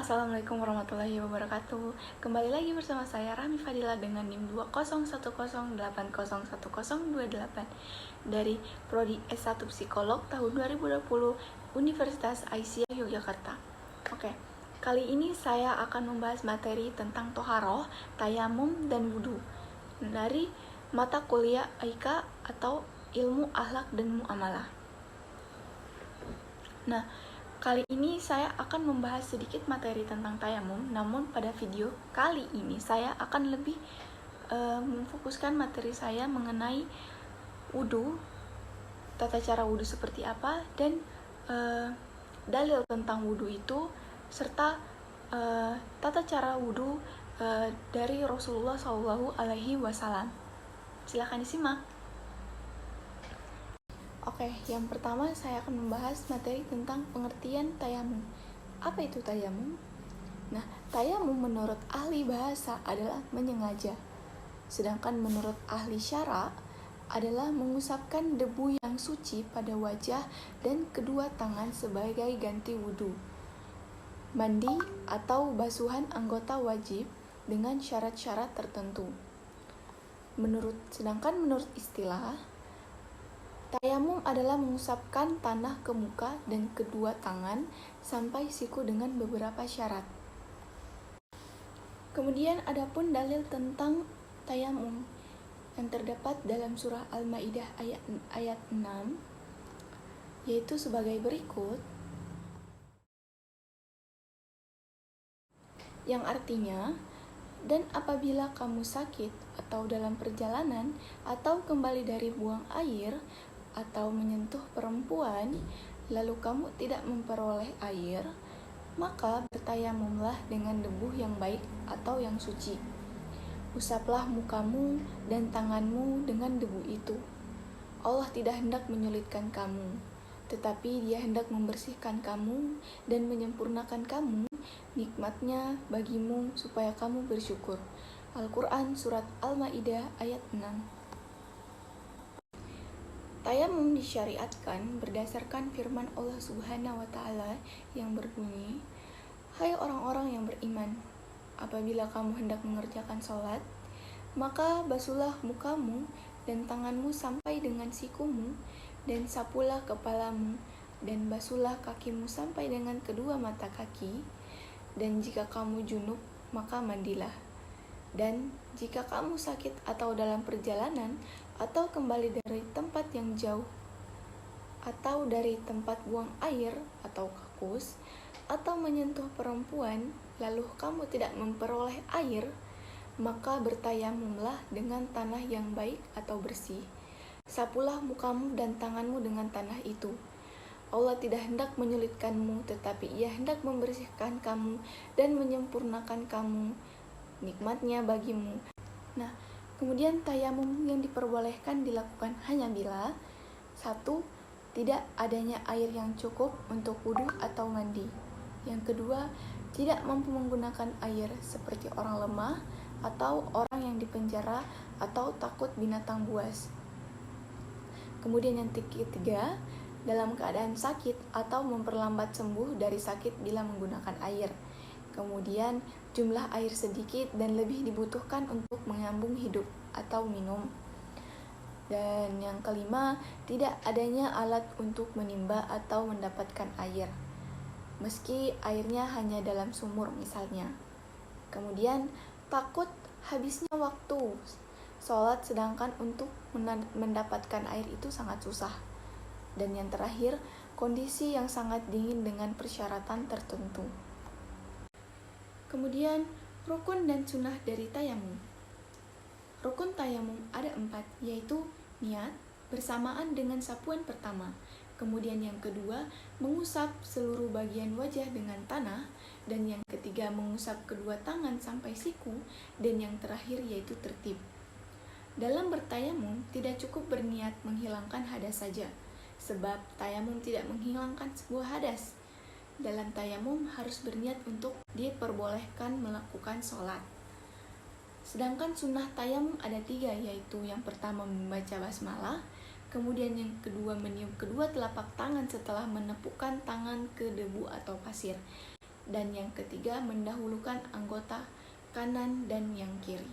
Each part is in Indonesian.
Assalamualaikum warahmatullahi wabarakatuh. Kembali lagi bersama saya Rahmi Fadila dengan NIM 20108011028 dari Prodi S1 Psikolog tahun 2020 Universitas Aisyah Yogyakarta. Oke, kali ini saya akan membahas materi tentang toharoh, tayamum, dan wudhu dari mata kuliah Aika atau Ilmu Akhlak dan Muamalah. Nah, kali ini saya akan membahas sedikit materi tentang tayamum, namun pada video kali ini saya akan lebih memfokuskan materi saya mengenai wudhu, tata cara wudhu seperti apa, dan dalil tentang wudhu itu, serta tata cara wudhu dari Rasulullah SAW. Silahkan disimak. Oke, yang pertama saya akan membahas materi tentang pengertian tayamum. Apa itu tayamum? Nah, tayamum menurut ahli bahasa adalah menyengaja. Sedangkan menurut ahli syara adalah mengusapkan debu yang suci pada wajah dan kedua tangan sebagai ganti wudhu. Mandi atau basuhan anggota wajib dengan syarat-syarat tertentu. Sedangkan menurut istilah, tayamum adalah mengusapkan tanah ke muka dan kedua tangan sampai siku dengan beberapa syarat. Kemudian adapun dalil tentang tayamum yang terdapat dalam surah Al-Maidah ayat 6, yaitu sebagai berikut, yang artinya, dan apabila kamu sakit atau dalam perjalanan atau kembali dari buang air atau menyentuh perempuan, lalu kamu tidak memperoleh air, maka bertayamumlah dengan debu yang baik atau yang suci. Usaplah mukamu dan tanganmu dengan debu itu. Allah tidak hendak menyulitkan kamu, tetapi Dia hendak membersihkan kamu dan menyempurnakan kamu nikmatnya bagimu supaya kamu bersyukur. Al-Quran Surat Al-Maidah ayat 6. Tayamum disyariatkan berdasarkan firman Allah Subhanahu wa Ta'ala yang berbunyi, "Hai orang-orang yang beriman, apabila kamu hendak mengerjakan sholat, maka basuhlah mukamu dan tanganmu sampai dengan sikumu, dan sapulah kepalamu, dan basuhlah kakimu sampai dengan kedua mata kaki, dan jika kamu junub, maka mandilah. Dan jika kamu sakit atau dalam perjalanan, atau kembali dari tempat yang jauh, atau dari tempat buang air atau kakus, atau menyentuh perempuan, lalu kamu tidak memperoleh air, maka bertayamumlah dengan tanah yang baik atau bersih. Sapulah mukamu dan tanganmu dengan tanah itu. Allah tidak hendak menyulitkanmu, tetapi Ia hendak membersihkan kamu dan menyempurnakan kamu nikmatnya bagimu." Nah, kemudian tayamum yang diperbolehkan dilakukan hanya bila 1. Tidak adanya air yang cukup untuk wudhu atau mandi. Yang kedua, tidak mampu menggunakan air seperti orang lemah atau orang yang dipenjara atau takut binatang buas. Kemudian yang ketiga, dalam keadaan sakit atau memperlambat sembuh dari sakit bila menggunakan air. Kemudian jumlah air sedikit dan lebih dibutuhkan untuk menyambung hidup atau minum. Dan yang kelima, tidak adanya alat untuk menimba atau mendapatkan air, meski airnya hanya dalam sumur misalnya. Kemudian takut habisnya waktu sholat, sedangkan untuk mendapatkan air itu sangat susah. Dan yang terakhir, kondisi yang sangat dingin dengan persyaratan tertentu. Kemudian, rukun dan sunnah dari tayamum. Rukun tayamum ada 4, yaitu niat bersamaan dengan sapuan pertama. Kemudian yang kedua, mengusap seluruh bagian wajah dengan tanah. Dan yang ketiga, mengusap kedua tangan sampai siku. Dan yang terakhir yaitu tertib. Dalam bertayamum, tidak cukup berniat menghilangkan hadas saja, sebab tayamum tidak menghilangkan sebuah hadas. Dalam tayamum harus berniat untuk diperbolehkan melakukan sholat. Sedangkan sunnah tayamum ada 3, yaitu yang pertama membaca basmalah, kemudian yang kedua meniup kedua telapak tangan setelah menepukkan tangan ke debu atau pasir, Dan yang ketiga, mendahulukan anggota kanan dan yang kiri.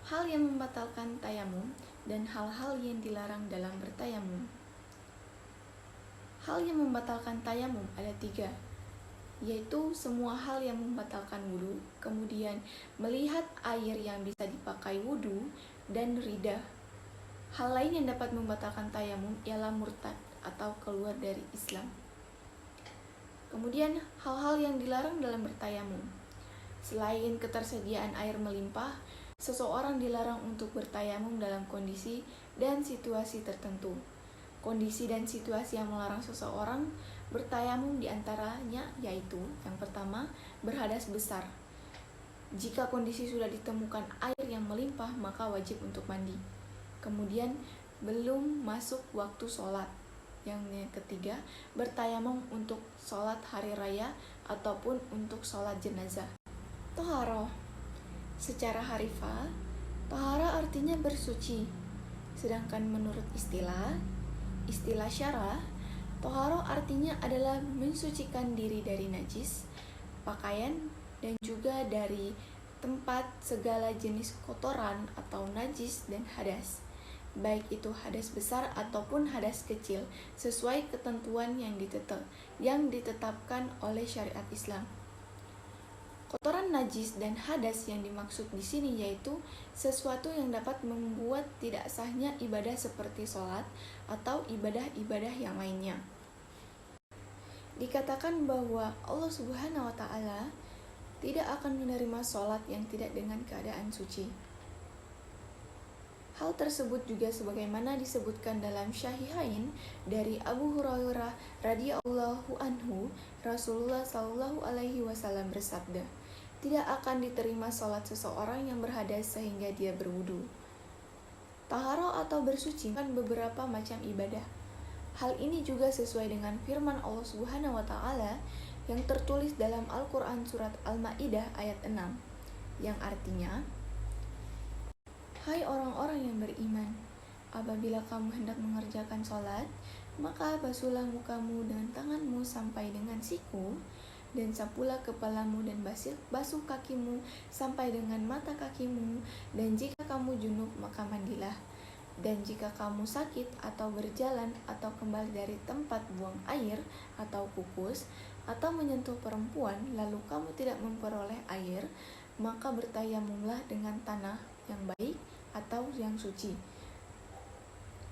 Hal yang membatalkan tayamum dan hal-hal yang dilarang dalam bertayamum. Hal yang membatalkan tayamum ada 3, yaitu semua hal yang membatalkan wudhu, kemudian melihat air yang bisa dipakai wudhu, dan ridah. Hal lain yang dapat membatalkan tayamum ialah murtad atau keluar dari Islam. Kemudian hal-hal yang dilarang dalam bertayamum. Selain ketersediaan air melimpah, seseorang dilarang untuk bertayamum dalam kondisi dan situasi tertentu. Kondisi dan situasi yang melarang seseorang bertayamum diantaranya yaitu yang pertama, berhadas besar. Jika kondisi sudah ditemukan air yang melimpah, maka wajib untuk mandi. Kemudian belum masuk waktu sholat. Yang ketiga, bertayamum untuk sholat hari raya ataupun untuk sholat jenazah. Toharo. Secara harifah, tohara artinya bersuci. Sedangkan menurut istilah syarah, toharo artinya adalah mensucikan diri dari najis, pakaian, dan juga dari tempat segala jenis kotoran atau najis dan hadas, baik itu hadas besar ataupun hadas kecil, sesuai ketentuan yang ditetapkan oleh syariat Islam. Kotoran najis dan hadas yang dimaksud di sini yaitu sesuatu yang dapat membuat tidak sahnya ibadah seperti sholat atau ibadah-ibadah yang lainnya. Dikatakan bahwa Allah Subhanahu wa Ta'ala tidak akan menerima sholat yang tidak dengan keadaan suci. Hal tersebut juga sebagaimana disebutkan dalam Syahihain dari Abu Hurairah radhiyallahu anhu, Rasulullah Shallallahu alaihi wasallam bersabda, tidak akan diterima sholat seseorang yang berhadas sehingga dia berwudu. Taharo atau bersuci kan beberapa macam ibadah. Hal ini juga sesuai dengan firman Allah Subhanahu wa Ta'ala yang tertulis dalam Al-Quran surat Al-Ma'idah ayat 6, yang artinya, hai orang-orang yang beriman, apabila kamu hendak mengerjakan sholat, maka basuhlah mukamu dengan tanganmu sampai dengan siku, dan sapulah kepalamu dan basuh kakimu sampai dengan mata kakimu, dan jika kamu junub maka mandilah. Dan jika kamu sakit atau berjalan atau kembali dari tempat buang air atau pupus atau menyentuh perempuan lalu kamu tidak memperoleh air, maka bertayamumlah dengan tanah yang baik atau yang suci.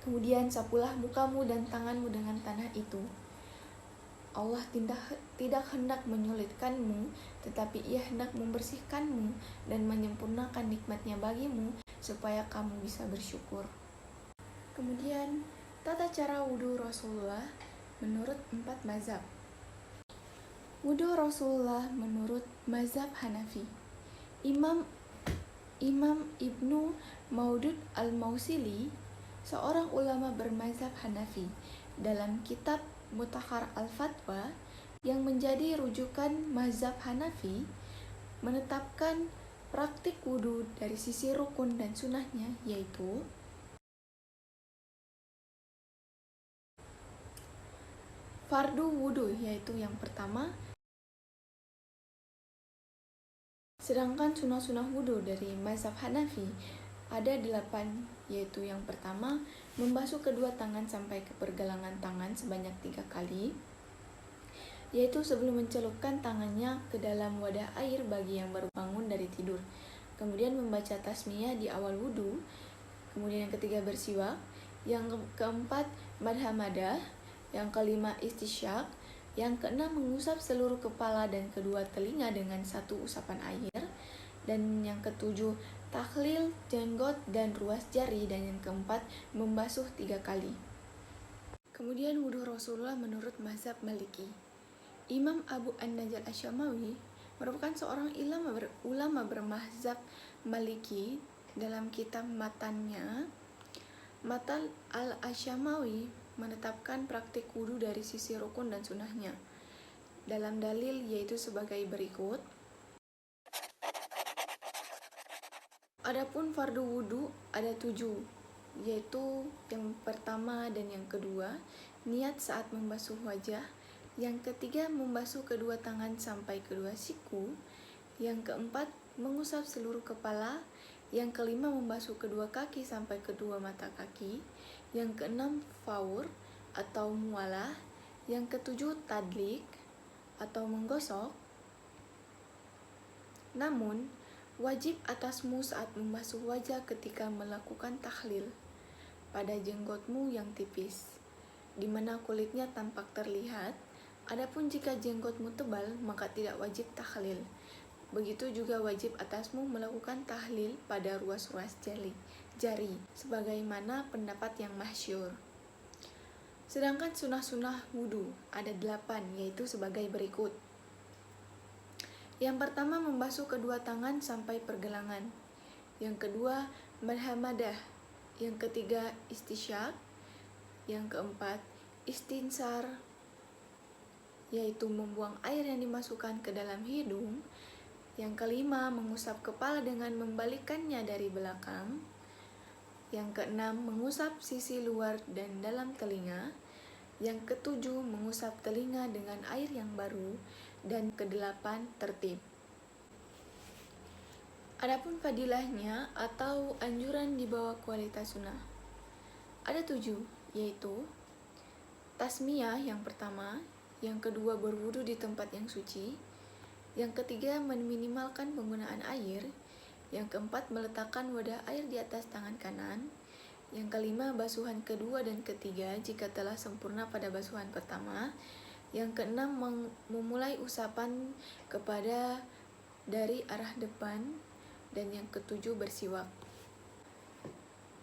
Kemudian sapulah mukamu dan tanganmu dengan tanah itu. Allah tidak hendak menyulitkanmu, tetapi Ia hendak membersihkanmu dan menyempurnakan nikmat-Nya bagimu, supaya kamu bisa bersyukur. Kemudian, tata cara wudhu Rasulullah menurut 4 mazhab. Wudhu Rasulullah menurut mazhab Hanafi. Imam Ibnu Maudud al-Mausili, seorang ulama bermazhab Hanafi, dalam kitab Mutakhar al-Fatwa yang menjadi rujukan mazhab Hanafi, menetapkan praktik wudhu dari sisi rukun dan sunahnya, yaitu fardu wudhu, yaitu yang pertama. Sedangkan sunah-sunah wudhu dari mazhab Hanafi ada 8, yaitu yang pertama, membasuh kedua tangan sampai ke pergelangan tangan sebanyak 3 kali, yaitu sebelum mencelupkan tangannya ke dalam wadah air bagi yang baru bangun dari tidur. Kemudian membaca tasmiyah di awal wudhu. Kemudian yang ketiga bersiwak. Yang keempat madhamadah. Yang kelima istisyak. Yang keenam mengusap seluruh kepala dan kedua telinga dengan 1 usapan air. Dan yang ketujuh takhlil jenggot dan ruas jari. Dan yang keempat membasuh 3 kali. Kemudian wudhu Rasulullah menurut mazhab Maliki. Imam Abu An-Najjar Asy-Syamawi merupakan seorang ulama bermazhab Maliki. Dalam kitab matannya, Matan al-Asy-Syamawi menetapkan praktik wudhu dari sisi rukun dan sunahnya dalam dalil, yaitu sebagai berikut. Adapun fardu wudhu ada 7, yaitu yang pertama dan yang kedua, niat saat membasuh wajah. Yang ketiga, membasuh kedua tangan sampai kedua siku. Yang keempat, mengusap seluruh kepala. Yang kelima, membasuh kedua kaki sampai kedua mata kaki. Yang keenam, faur atau mualah. Yang ketujuh, tadlik atau menggosok. Namun, wajib atasmu saat membasuh wajah ketika melakukan tahlil pada jenggotmu yang tipis, di mana kulitnya tampak terlihat. Adapun jika jenggotmu tebal, maka tidak wajib tahlil. Begitu juga wajib atasmu melakukan tahlil pada ruas-ruas jari, sebagaimana pendapat yang masyhur. Sedangkan sunah-sunah wudhu ada 8, yaitu sebagai berikut. Yang pertama, membasuh kedua tangan sampai pergelangan. Yang kedua, madhamadah. Yang ketiga, istisyak. Yang keempat, istinsar, yaitu membuang air yang dimasukkan ke dalam hidung. Yang kelima, mengusap kepala dengan membalikkannya dari belakang. Yang keenam, mengusap sisi luar dan dalam telinga. Yang ketujuh, mengusap telinga dengan air yang baru. Dan kedelapan, tertib. Adapun fadilahnya atau anjuran di bawah kualitas sunnah ada 7, yaitu tasmiyah yang pertama, yang kedua berwudu di tempat yang suci, yang ketiga meminimalkan penggunaan air, yang keempat meletakkan wadah air di atas tangan kanan, yang kelima basuhan kedua dan ketiga jika telah sempurna pada basuhan pertama, yang keenam memulai usapan kepada dari arah depan, dan yang ketujuh bersiwak.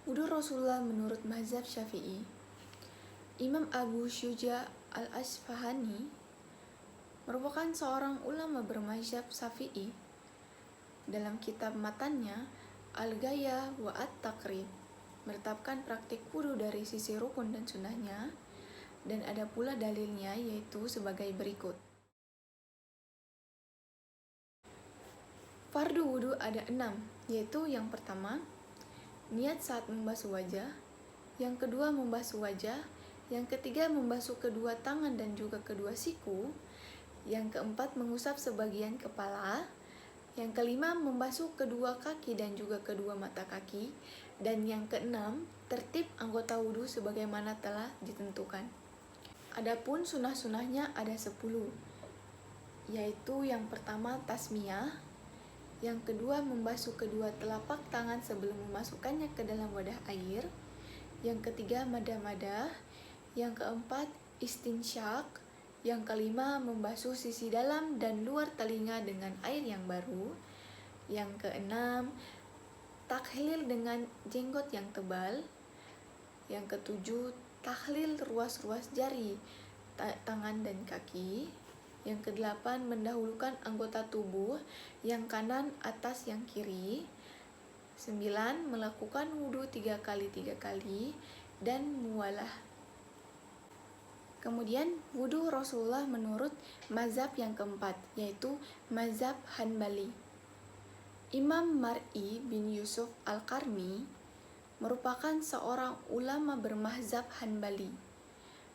Wudu Rasulullah menurut mazhab Syafi'i. Imam Abu Syuja al-Asfahani merupakan seorang ulama bermazhab Syafi'i. Dalam kitab matannya Al-Ghayah wa At-Taqrib menetapkan praktik wudu dari sisi rukun dan sunnahnya, dan ada pula dalilnya, yaitu sebagai berikut. Fardu wudu ada 6, yaitu yang pertama, niat saat membasuh wajah, yang kedua membasuh wajah, yang ketiga membasuh kedua tangan dan juga kedua siku, yang keempat mengusap sebagian kepala, yang kelima membasuh kedua kaki dan juga kedua mata kaki, dan yang keenam tertib anggota wudu sebagaimana telah ditentukan. Adapun sunah-sunahnya ada 10, yaitu yang pertama tasmiyah, yang kedua membasuh kedua telapak tangan sebelum memasukkannya ke dalam wadah air, yang ketiga madah-madah, yang keempat istinsyak, yang kelima membasuh sisi dalam dan luar telinga dengan air yang baru, yang keenam tahlil dengan jenggot yang tebal, yang ketujuh tahlil ruas-ruas jari tangan dan kaki, yang kedelapan mendahulukan anggota tubuh yang kanan atas yang kiri, 9 melakukan wudu 3 kali, dan mualah. Kemudian wudu Rasulullah menurut mazhab yang keempat, yaitu mazhab Hanbali. Imam Mar'i bin Yusuf Al-Qarni merupakan seorang ulama bermazhab Hanbali.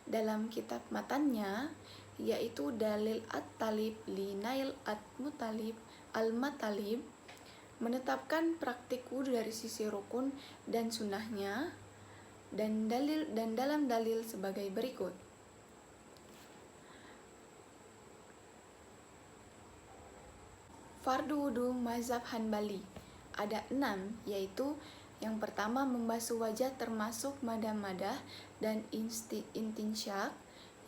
Dalam kitab matannya, yaitu Dalil At-Talib li Nail At-Mutalib Al-Matalib, menetapkan praktik wudu dari sisi rukun dan sunnahnya, dan dalam dalil sebagai berikut. Fardu wudu mazhab Hanbali ada 6, yaitu yang pertama membasuh wajah termasuk madah-madah dan intinsyak,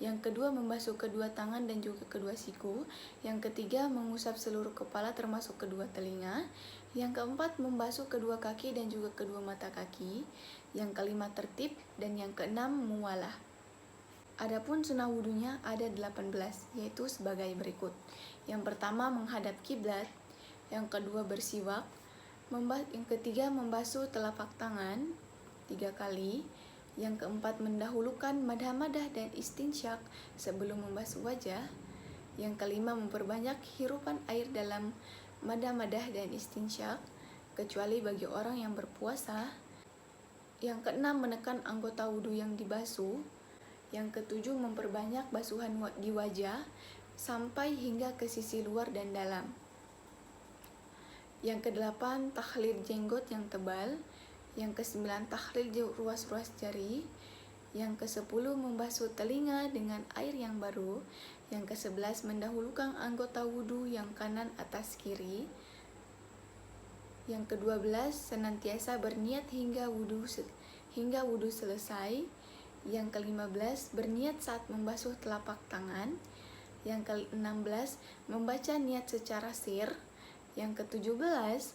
yang kedua membasuh kedua tangan dan juga kedua siku, yang ketiga mengusap seluruh kepala termasuk kedua telinga, yang keempat membasuh kedua kaki dan juga kedua mata kaki, yang kelima tertib, dan yang keenam mualah. Adapun sunnah wudunya ada 18, yaitu sebagai berikut. Yang pertama menghadap kiblat, yang kedua bersiwak, yang ketiga membasuh telapak tangan 3 kali, yang keempat mendahulukan madah-madah dan istinsyak sebelum membasuh wajah, yang kelima memperbanyak hirupan air dalam madah-madah dan istinsyak kecuali bagi orang yang berpuasa, yang keenam menekan anggota wudu yang dibasuh, Yang ketujuh, memperbanyak basuhan di wajah sampai hingga ke sisi luar dan dalam. Yang kedelapan, takhlil jenggot yang tebal. Yang kesembilan, takhlil ruas-ruas jari. Yang kesepuluh, membasuh telinga dengan air yang baru. Yang kesebelas, mendahulukan anggota wudhu yang kanan atas kiri. Yang kedua belas, senantiasa berniat hingga wudhu selesai. Yang ke-15, berniat saat membasuh telapak tangan. Yang ke-16, membaca niat secara sir. Yang ke-17,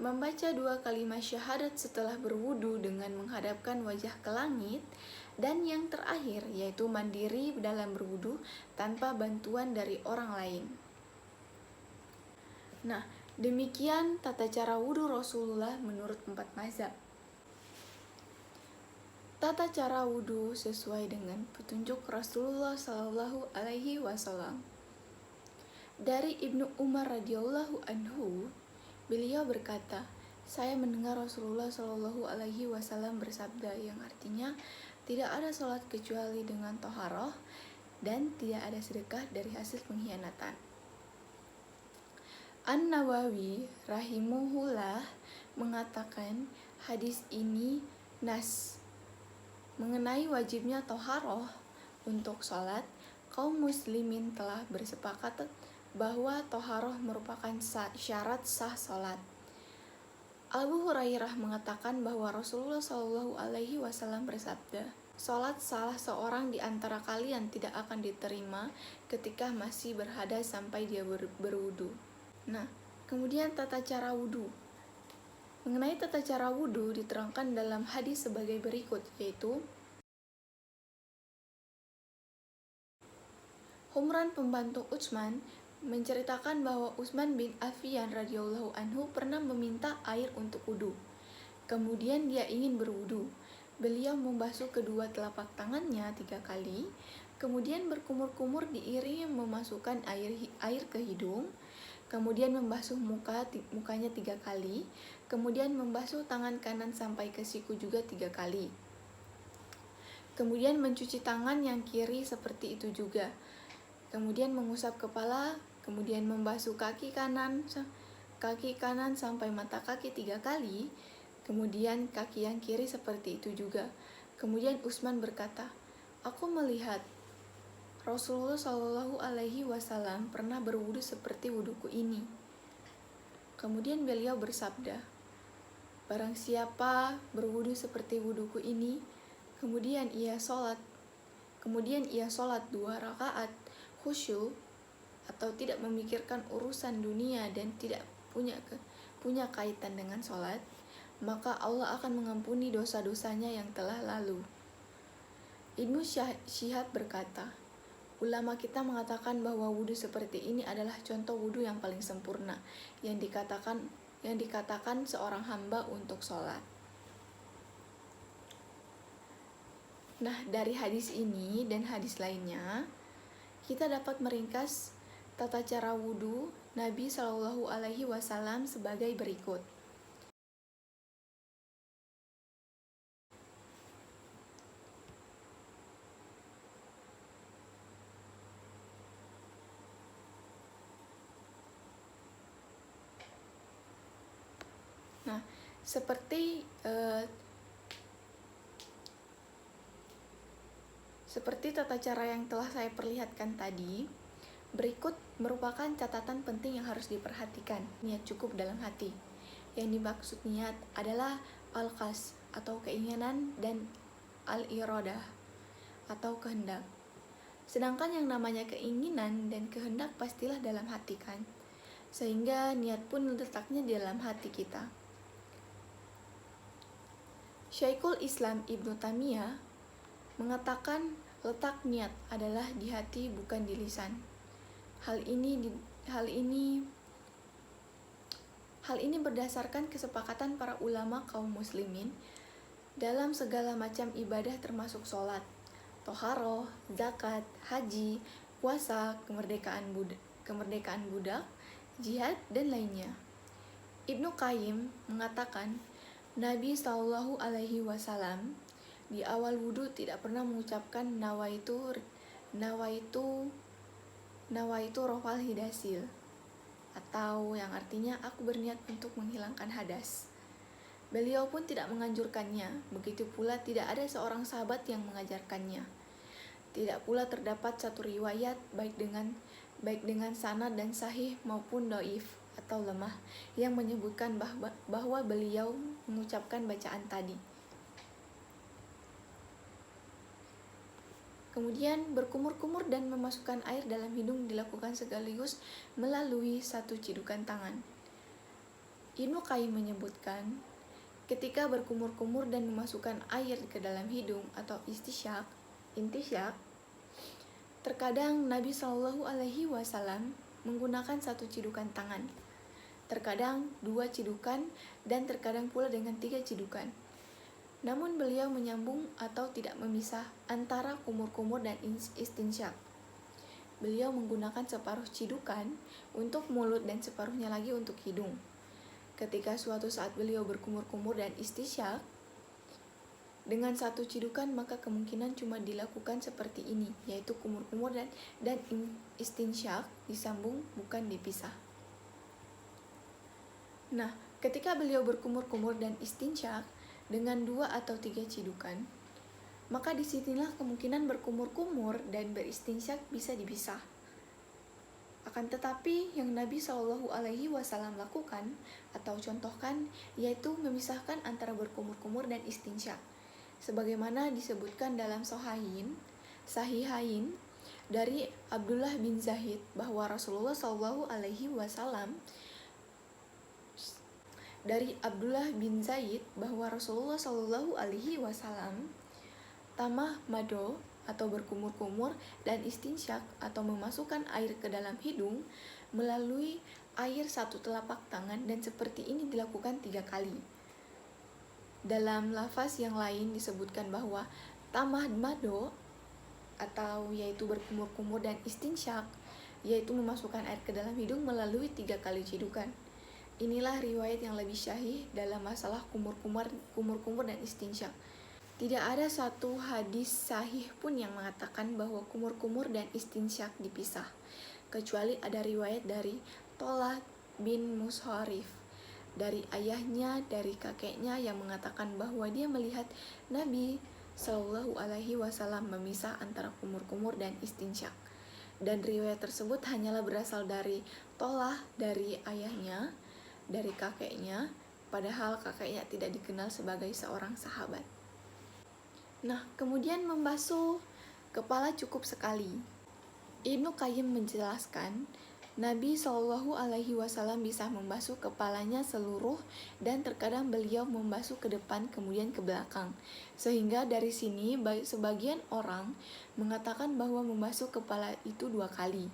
membaca 2 kalimat syahadat setelah berwudu dengan menghadapkan wajah ke langit. Dan yang terakhir, yaitu mandiri dalam berwudu tanpa bantuan dari orang lain. Nah, demikian tata cara wudu Rasulullah menurut 4 mazhab. Tata cara wudu sesuai dengan petunjuk Rasulullah Shallallahu Alaihi Wasallam. Dari Ibnu Umar radhiyallahu anhu, beliau berkata, saya mendengar Rasulullah Shallallahu Alaihi Wasallam bersabda, yang artinya tidak ada sholat kecuali dengan toharoh dan tidak ada sedekah dari hasil pengkhianatan. An-Nawawi rahimahullah mengatakan hadis ini nas mengenai wajibnya toharoh untuk sholat. Kaum muslimin telah bersepakat bahwa toharoh merupakan syarat sah sholat. Abu Hurairah mengatakan bahwa Rasulullah Shallallahu Alaihi Wasallam bersabda, sholat salah seorang di antara kalian tidak akan diterima ketika masih berhadas sampai dia berwudu. Nah, kemudian tata cara wudu. Mengenai tata cara wudu diterangkan dalam hadis sebagai berikut, yaitu Humran pembantu Utsman menceritakan bahwa Utsman bin Affan radhiyallahu anhu pernah meminta air untuk wudu. Kemudian dia ingin berwudu. Beliau membasuh kedua telapak tangannya 3 kali, kemudian berkumur-kumur diiringi memasukkan air ke hidung, kemudian membasuh mukanya 3 kali, kemudian membasuh tangan kanan sampai ke siku juga 3 kali. Kemudian mencuci tangan yang kiri seperti itu juga. Kemudian mengusap kepala, kemudian membasuh kaki kanan sampai mata kaki 3 kali, kemudian kaki yang kiri seperti itu juga. Kemudian Utsman berkata, aku melihat Rasulullah Shallallahu Alaihi Wasallam pernah berwudu seperti wuduku ini. Kemudian beliau bersabda, barang siapa berwudu seperti wuduku ini, kemudian ia sholat 2 rakaat khusyuk atau tidak memikirkan urusan dunia dan tidak punya kaitan dengan sholat, maka Allah akan mengampuni dosa-dosanya yang telah lalu. Ibnu Syihab berkata, ulama kita mengatakan bahwa wudu seperti ini adalah contoh wudu yang paling sempurna yang dikatakan seorang hamba untuk sholat. Nah, dari hadis ini dan hadis lainnya, kita dapat meringkas tata cara wudu Nabi Shallallahu Alaihi Wasallam sebagai berikut. Nah, seperti tata cara yang telah saya perlihatkan tadi, berikut merupakan catatan penting yang harus diperhatikan. Niat cukup dalam hati. Yang dimaksud niat adalah al-qasd atau keinginan dan al-iradah atau kehendak. Sedangkan yang namanya keinginan dan kehendak pastilah dalam hati kan. Sehingga niat pun letaknya di dalam hati kita. Syekhul Islam Ibnu Taimiyah mengatakan letak niat adalah di hati bukan di lisan. Hal ini berdasarkan kesepakatan para ulama kaum muslimin dalam segala macam ibadah termasuk sholat, toharoh, zakat, haji, puasa, kemerdekaan budak, jihad, dan lainnya. Ibnu Qayyim mengatakan Nabi Shallallahu Alaihi Wasallam di awal wudhu tidak pernah mengucapkan nawaitu rofal hidasil, atau yang artinya aku berniat untuk menghilangkan hadas. Beliau pun tidak menganjurkannya, begitu pula tidak ada seorang sahabat yang mengajarkannya. Tidak pula terdapat satu riwayat baik dengan sanad dan sahih maupun dhaif atau lemah yang menyebutkan bahwa beliau mengucapkan bacaan tadi. Kemudian berkumur-kumur dan memasukkan air dalam hidung dilakukan sekaligus melalui satu cidukan tangan. Ibnu Qayyim menyebutkan, ketika berkumur-kumur dan memasukkan air ke dalam hidung atau intisyak, terkadang Nabi Shallallahu Alaihi Wasallam menggunakan satu cidukan tangan, terkadang 2 cidukan, dan terkadang pula dengan 3 cidukan. Namun beliau menyambung atau tidak memisah antara kumur-kumur dan istinsyak. Beliau menggunakan separuh cidukan untuk mulut dan separuhnya lagi untuk hidung. Ketika suatu saat beliau berkumur-kumur dan istinsyak dengan satu cidukan, maka kemungkinan cuma dilakukan seperti ini, yaitu kumur-kumur dan istinsyak disambung, bukan dipisah. Nah, ketika beliau berkumur-kumur dan istinsyak dengan 2 atau 3 cidukan, maka disinilah kemungkinan berkumur-kumur dan beristinsyak bisa dipisah. Akan tetapi yang Nabi Shallallahu Alaihi Wasallam lakukan atau contohkan yaitu memisahkan antara berkumur-kumur dan istinsyak, sebagaimana disebutkan dalam Sahihain dari Abdullah bin Zaid bahwa Rasulullah Shallallahu Alaihi Wasallam tamah mado atau berkumur-kumur dan istinsyak atau memasukkan air ke dalam hidung melalui air 1 telapak tangan, dan seperti ini dilakukan 3 kali. Dalam lafaz yang lain disebutkan bahwa tamah mado atau yaitu berkumur-kumur dan istinsyak yaitu memasukkan air ke dalam hidung melalui 3 kali cidukan. Inilah riwayat yang lebih syahih dalam masalah kumur-kumur dan istinsyak. Tidak ada satu hadis sahih pun yang mengatakan bahwa kumur-kumur dan istinsyak dipisah, kecuali ada riwayat dari Tolah bin Musharif, dari ayahnya, dari kakeknya yang mengatakan bahwa dia melihat Nabi Shallallahu Alaihi Wasallam memisah antara kumur-kumur dan istinsyak. Dan riwayat tersebut hanyalah berasal dari Tolah, dari ayahnya, dari kakeknya, padahal kakeknya tidak dikenal sebagai seorang sahabat. Nah, kemudian membasuh kepala cukup sekali. Ibnu Qayyim menjelaskan, Nabi Shallallahu Alaihi Wasallam bisa membasuh kepalanya seluruh dan terkadang beliau membasuh ke depan kemudian ke belakang. Sehingga dari sini sebagian orang mengatakan bahwa membasuh kepala itu 2 kali.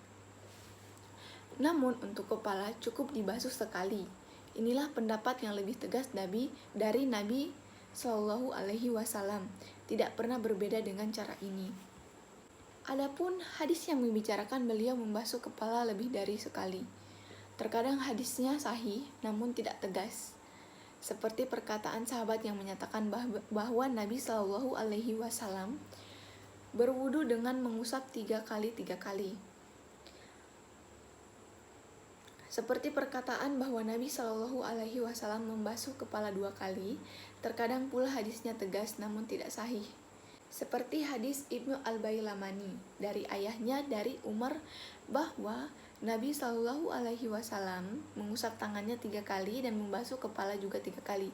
Namun untuk kepala cukup dibasuh sekali. Inilah pendapat yang lebih tegas dari Nabi Shallallahu Alaihi Wasallam. Tidak pernah berbeda dengan cara ini. Adapun hadis yang membicarakan beliau membasuh kepala lebih dari sekali. Terkadang hadisnya sahih namun tidak tegas. Seperti perkataan sahabat yang menyatakan bahwa Nabi Shallallahu Alaihi Wasallam berwudu dengan mengusap 3 kali. Seperti perkataan bahwa Nabi Shallallahu Alaihi Wasallam membasuh kepala 2 kali, terkadang pula hadisnya tegas namun tidak sahih. Seperti hadis Ibnu Al-Bailamani dari ayahnya dari Umar bahwa Nabi Shallallahu Alaihi Wasallam mengusap tangannya 3 kali dan membasuh kepala juga 3 kali.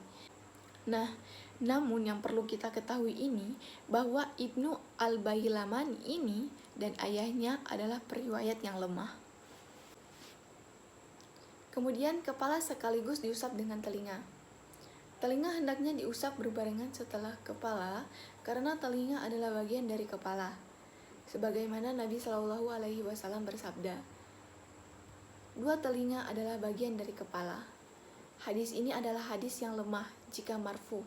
Nah, namun yang perlu kita ketahui ini bahwa Ibnu Al-Bailamani ini dan ayahnya adalah periwayat yang lemah. Kemudian kepala sekaligus diusap dengan telinga. Telinga hendaknya diusap berbarengan setelah kepala karena telinga adalah bagian dari kepala. Sebagaimana Nabi Shallallahu Alaihi Wasallam bersabda, 2 telinga adalah bagian dari kepala. Hadis ini adalah hadis yang lemah jika marfu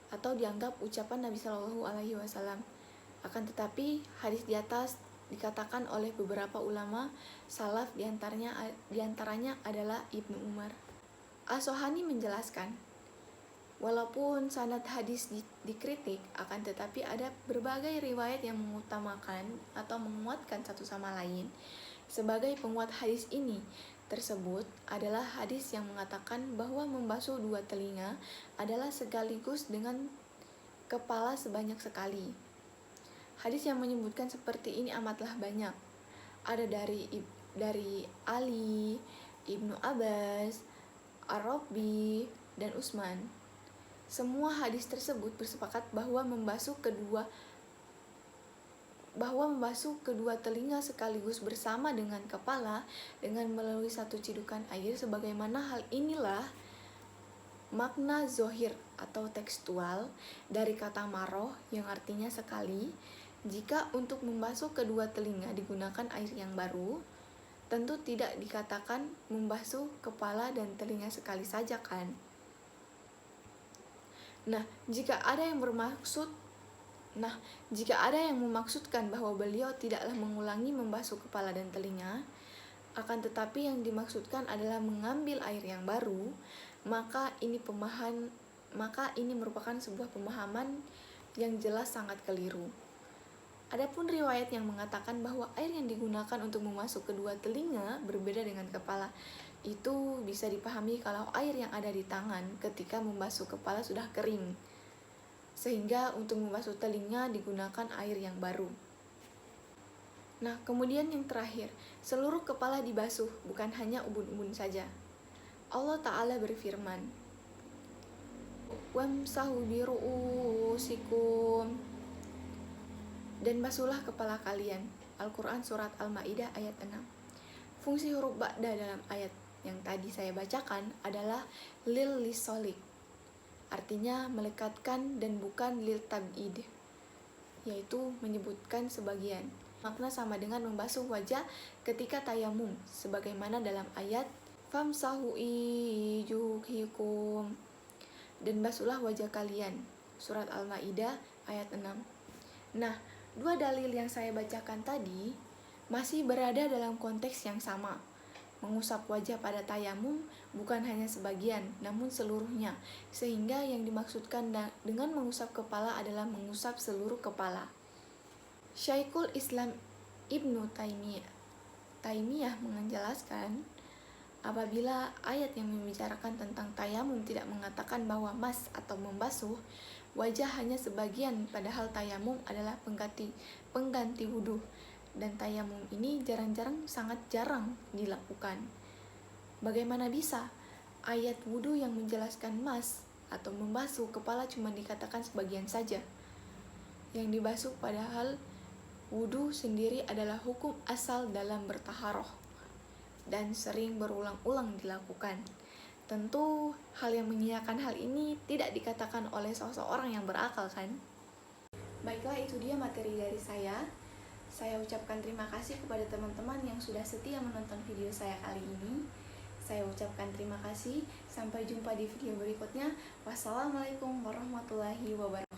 atau dianggap ucapan Nabi Shallallahu Alaihi Wasallam. Akan tetapi hadis di atas dikatakan oleh beberapa ulama salaf, diantaranya, adalah Ibnu Umar. As-Sohani menjelaskan, Walaupun sanad hadis dikritik, akan tetapi ada berbagai riwayat yang mengutamakan atau menguatkan satu sama lain. Sebagai penguat hadis ini tersebut adalah hadis yang mengatakan bahwa membasuh dua telinga adalah sekaligus dengan kepala sebanyak sekali. Hadis yang menyebutkan seperti ini amatlah banyak. Ada dari Ali, Ibnu Abbas, Ar-Rabi, dan Utsman. Semua hadis tersebut bersepakat bahwa membasuh kedua telinga sekaligus bersama dengan kepala dengan melalui satu cidukan air, sebagaimana hal inilah makna zohir atau tekstual dari kata maroh yang artinya sekali. Jika untuk membasuh kedua telinga digunakan air yang baru, tentu tidak dikatakan membasuh kepala dan telinga sekali saja kan? Nah, jika ada yang memaksudkan bahwa beliau tidaklah mengulangi membasuh kepala dan telinga, akan tetapi yang dimaksudkan adalah mengambil air yang baru, maka ini merupakan sebuah pemahaman yang jelas sangat keliru. Adapun riwayat yang mengatakan bahwa air yang digunakan untuk memasuk kedua telinga berbeda dengan kepala, itu bisa dipahami kalau air yang ada di tangan ketika membasuh kepala sudah kering, sehingga untuk membasuh telinga digunakan air yang baru. Nah, kemudian yang terakhir, seluruh kepala dibasuh, bukan hanya ubun-ubun saja. Allah Ta'ala berfirman, "Wamsahu biru'usikum," dan basuhlah kepala kalian. Al-Quran Surat Al-Ma'idah ayat 6. Fungsi huruf ba'da dalam ayat yang tadi saya bacakan adalah lil lisolik, artinya melekatkan dan bukan lil tab'id, yaitu menyebutkan sebagian. Makna sama dengan membasuh wajah ketika tayamum, sebagaimana dalam ayat famsahu wujuhikum, dan basuhlah wajah kalian, Surat Al-Ma'idah ayat 6. Nah, dua dalil yang saya bacakan tadi masih berada dalam konteks yang sama. Mengusap wajah pada tayamum bukan hanya sebagian, namun seluruhnya, sehingga yang dimaksudkan dengan mengusap kepala adalah mengusap seluruh kepala. Syekhul Islam Ibnu Taimiyah menjelaskan, apabila ayat yang membicarakan tentang tayamum tidak mengatakan bahwa mas atau membasuh wajah hanya sebagian, padahal tayamum adalah pengganti wudhu, dan tayamum ini sangat jarang dilakukan. Bagaimana bisa ayat wudhu yang menjelaskan mas atau membasuh kepala cuma dikatakan sebagian saja? Yang dibasuh padahal wudhu sendiri adalah hukum asal dalam bertaharoh dan sering berulang-ulang dilakukan. Tentu hal yang menyiapkan hal ini tidak dikatakan oleh seseorang yang berakal kan? Baiklah, itu dia materi dari saya. Saya ucapkan terima kasih kepada teman-teman yang sudah setia menonton video saya kali ini. Saya ucapkan terima kasih. Sampai jumpa di video berikutnya. Wassalamualaikum warahmatullahi wabarakatuh.